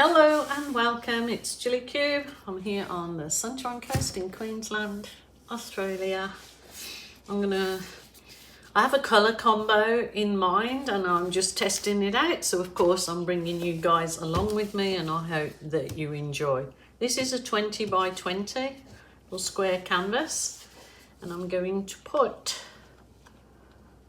Hello and welcome, it's Gilly Cube. I'm here on the Sunshine Coast in Queensland, Australia. I have a colour combo in mind and I'm just testing it out. So of course I'm bringing you guys along with me and I hope that you enjoy. This is a 20 by 20 little square canvas and I'm going to put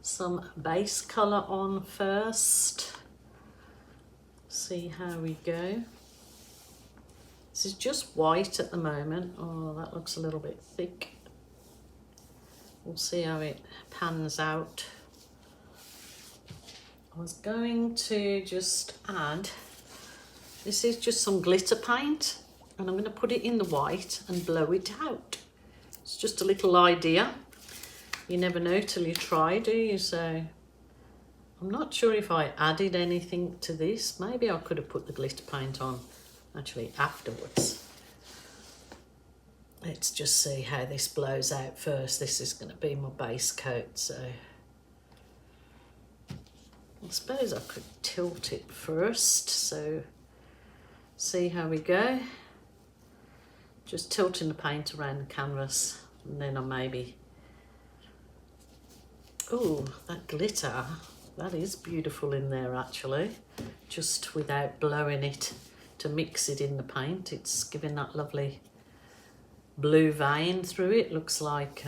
some base colour on first. See how we go. This is just white at the moment. Oh, that looks a little bit thick. We'll see how it pans out. I was going to just add, this is just some glitter paint and I'm going to put it in the white and blow it out. It's just a little idea. You never know till you try, do you? So I'm not sure if I added anything to this. Maybe I could have put the glitter paint on actually afterwards. Let's just see how this blows out first. This is going to be my base coat, so I suppose I could tilt it first. So see how we go. Just tilting the paint around the canvas and then I maybe, oh, that glitter. That is beautiful in there actually, just without blowing it to mix it in the paint. It's giving that lovely blue vein through it. Looks like,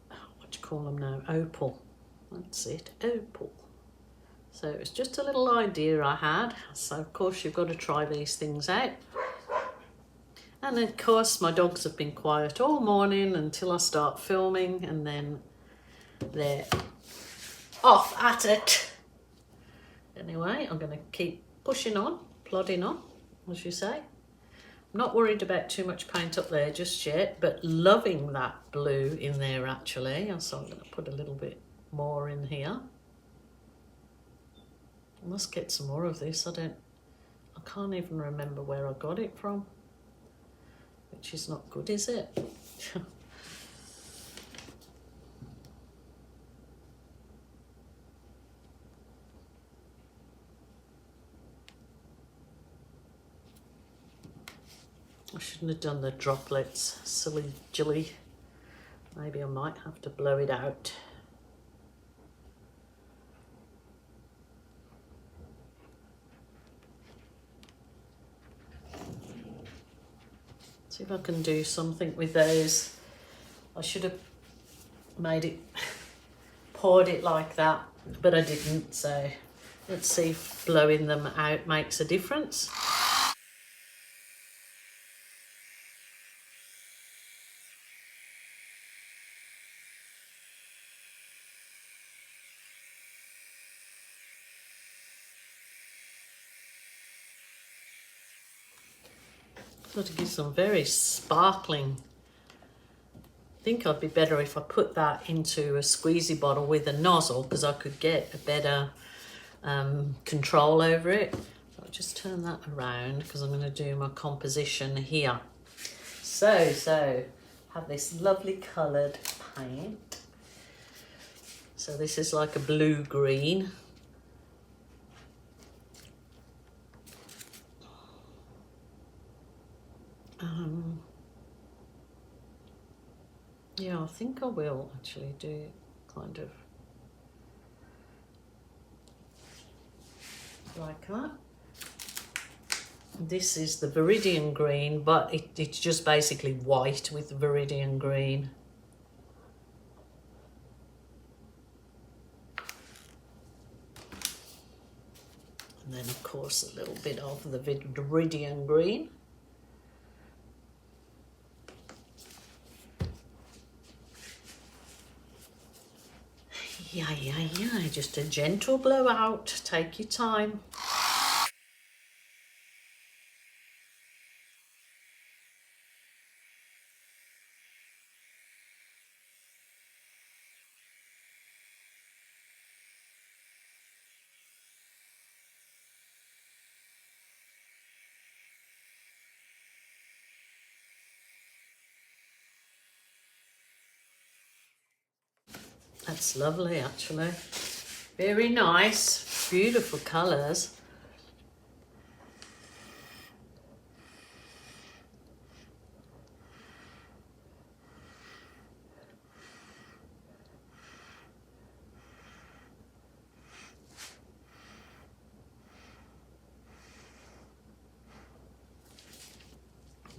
what do you call them now? Opal. That's it, opal. So it's just a little idea I had. So of course you've got to try these things out. And of course my dogs have been quiet all morning until I start filming and then they're off at it. Anyway, I'm going to keep pushing on, plodding on, as you say. I'm not worried about too much paint up there just yet, but loving that blue in there actually. So I'm going to put a little bit more in here. I must get some more of this. I can't even remember where I got it from, which is not good, is it? I shouldn't have done the droplets, silly Gilly. Maybe I might have to blow it out. See if I can do something with those. I should have made it, poured it like that, but I didn't. So let's see if blowing them out makes a difference. Got to give some very sparkling. I think I'd be better if I put that into a squeezy bottle with a nozzle because I could get a better control over it. I'll just turn that around because I'm going to do my composition here. So have this lovely coloured paint. So this is like a blue green. Yeah, I think I will actually do kind of like that. This is the Viridian green, but it's just basically white with Viridian green. And then of course a little bit of the Viridian green. Yeah, just a gentle blowout. Take your time. That's lovely actually. Very nice, beautiful colours.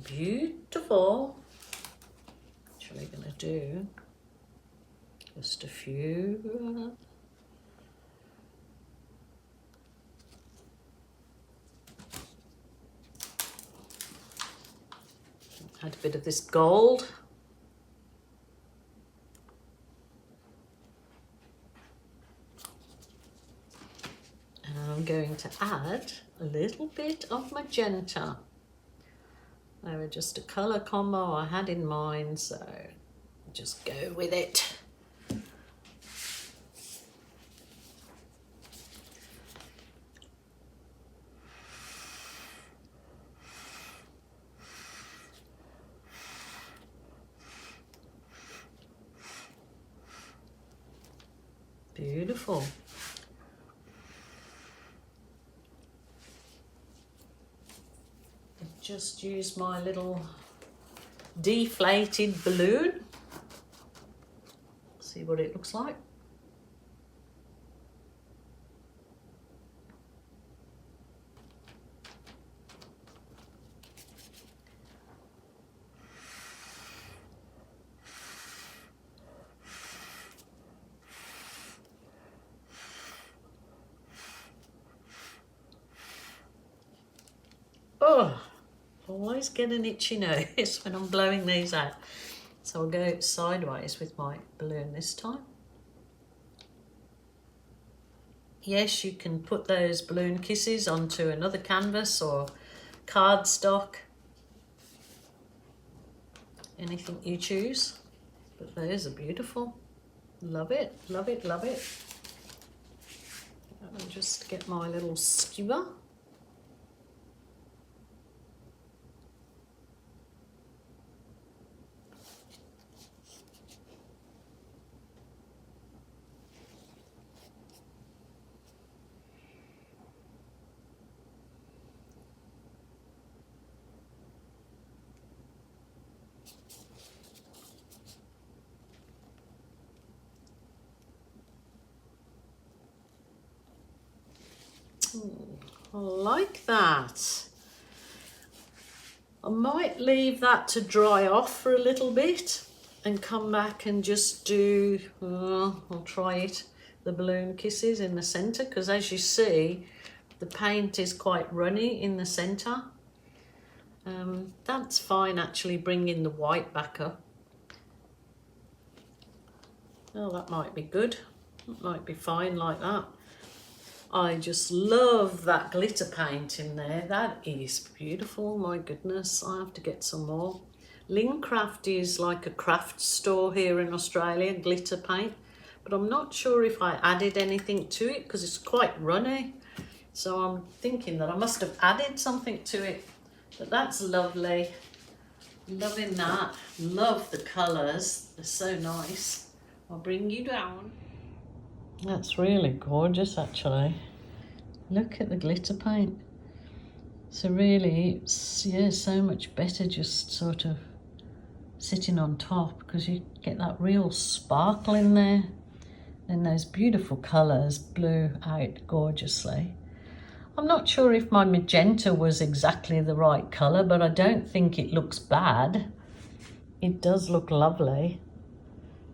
beautiful. Actually gonna do just a few. Add a bit of this gold. And I'm going to add a little bit of magenta. They were just a colour combo I had in mind, so just go with it. Beautiful. Just use my little deflated balloon. See what it looks like. Oh, always get an itchy nose when I'm blowing these out. So I'll go sideways with my balloon this time. Yes, you can put those balloon kisses onto another canvas or cardstock. Anything you choose. But those are beautiful. Love it, love it, love it. I'll just get my little skewer. I like that. I might leave that to dry off for a little bit and come back and just do, I'll try it, the balloon kisses in the centre, because as you see, the paint is quite runny in the centre. That's fine actually, bringing the white back up. Oh, that might be good. That might be fine like that. I just love that glitter paint in there. That is beautiful. My goodness, I have to get some more. Lincraft is like a craft store here in Australia, glitter paint. But I'm not sure if I added anything to it because it's quite runny. So I'm thinking that I must have added something to it. But that's lovely. Loving that. Love the colours. They're so nice. I'll bring you down. That's really gorgeous actually. Look at the glitter paint. So really, it's, yeah, so much better just sort of sitting on top because you get that real sparkle in there. And those beautiful colours blew out gorgeously. I'm not sure if my magenta was exactly the right colour, but I don't think it looks bad. It does look lovely.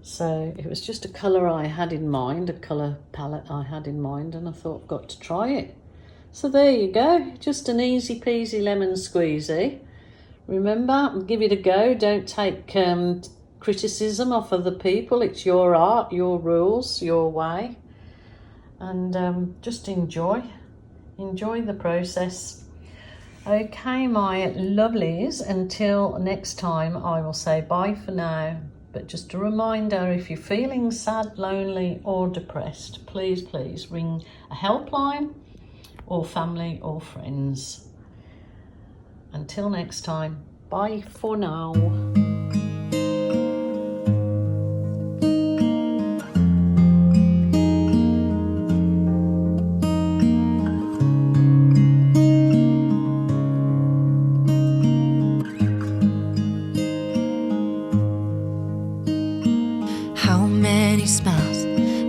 So it was just a colour I had in mind, a colour palette I had in mind, and I thought I've got to try it. So there you go, just an easy peasy lemon squeezy. Remember, give it a go, don't take criticism off other people. It's your art, your rules, your way. And just enjoy the process. Okay, my lovelies, until next time, I will say bye for now. But just a reminder, if you're feeling sad, lonely or depressed, please, please ring a helpline or family or friends. Until next time, bye for now.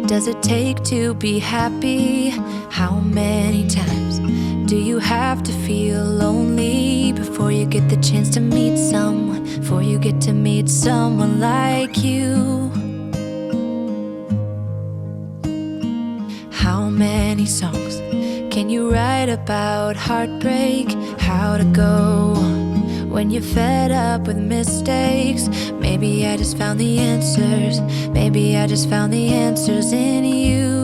Does it take to be happy? How many times do you have to feel lonely before you get the chance to meet get to meet someone like you? How many songs can you write about heartbreak? How to go when you're fed up with mistakes? Maybe I just found the answers. Maybe I just found the answers in you.